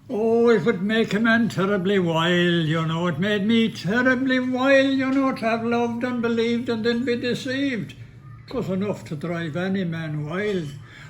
Oh, it would make a man terribly wild, you know. It made me terribly wild, you know, to have loved and believed and then be deceived. 'Twas enough to drive any man wild.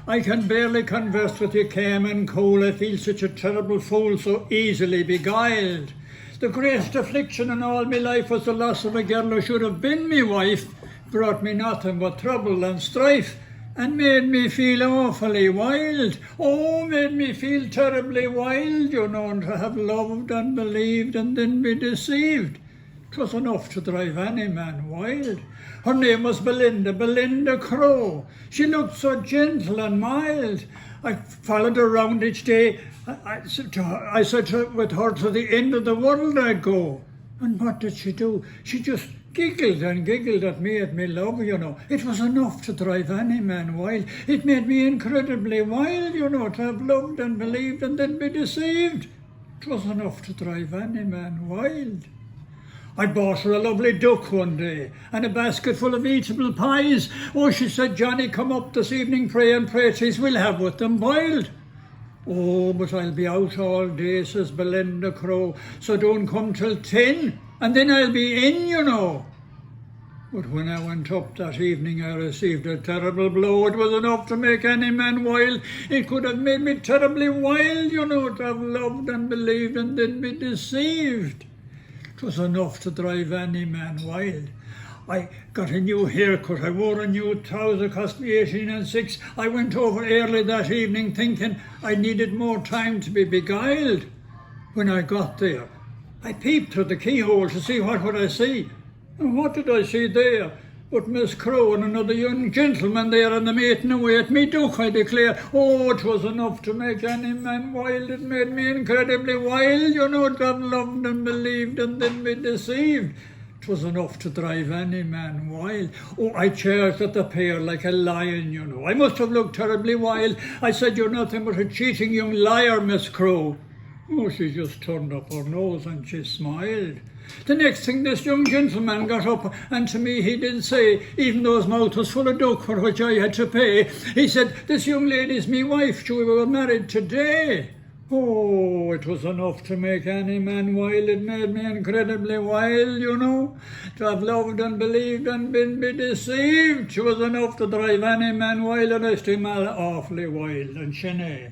I can barely converse with you calm and cool. I feel such a terrible fool, so easily beguiled. The greatest affliction in all my life was the loss of a girl who should have been me wife. Brought me nothing but trouble and strife, and made me feel awfully wild. Oh, made me feel terribly wild, you know, and to have loved and believed and then be deceived. 'Twas enough to drive any man wild. Her name was Belinda Crow. She looked so gentle and mild. I followed her round each day. I said with her to the end of the world I'd go. And what did she do? She just giggled and giggled at me love, you know. It was enough to drive any man wild. It made me incredibly wild, you know, to have loved and believed and then be deceived. 'Twas enough to drive any man wild. I bought her a lovely duck one day and a basket full of eatable pies. Oh, she said, Johnny, come up this evening, pray and pray, please, we'll have with them boiled. Oh, but I'll be out all day, says Belinda Crow, so don't come till 10, and then I'll be in, you know. But when I went up that evening, I received a terrible blow. It was enough to make any man wild. It could have made me terribly wild, you know, to have loved and believed and then be deceived. 'Twas enough to drive any man wild. I got a new haircut, I wore a new trouser, cost me 18 and 6. I went over early that evening thinking I needed more time to be beguiled. When I got there, I peeped through the keyhole to see what would I see. And what did I see there? But Miss Crow and another young gentleman there, and them eating away at me duck, I declare. Oh, 'twas enough to make any man wild. It made me incredibly wild, you know, to have loved and believed and then be deceived. 'Twas enough to drive any man wild. Oh, I charged at the pair like a lion, you know. I must have looked terribly wild. I said, you're nothing but a cheating young liar, Miss Crow. Oh, she just turned up her nose and she smiled. The next thing, this young gentleman got up, and to me he did say, even though his mouth was full of duck for which I had to pay, he said, this young lady's me wife, we were married today. Oh, it was enough to make any man wild. It made me incredibly wild, you know, to have loved and believed and been be deceived. It was enough to drive any man wild, and I still awfully wild and shinny.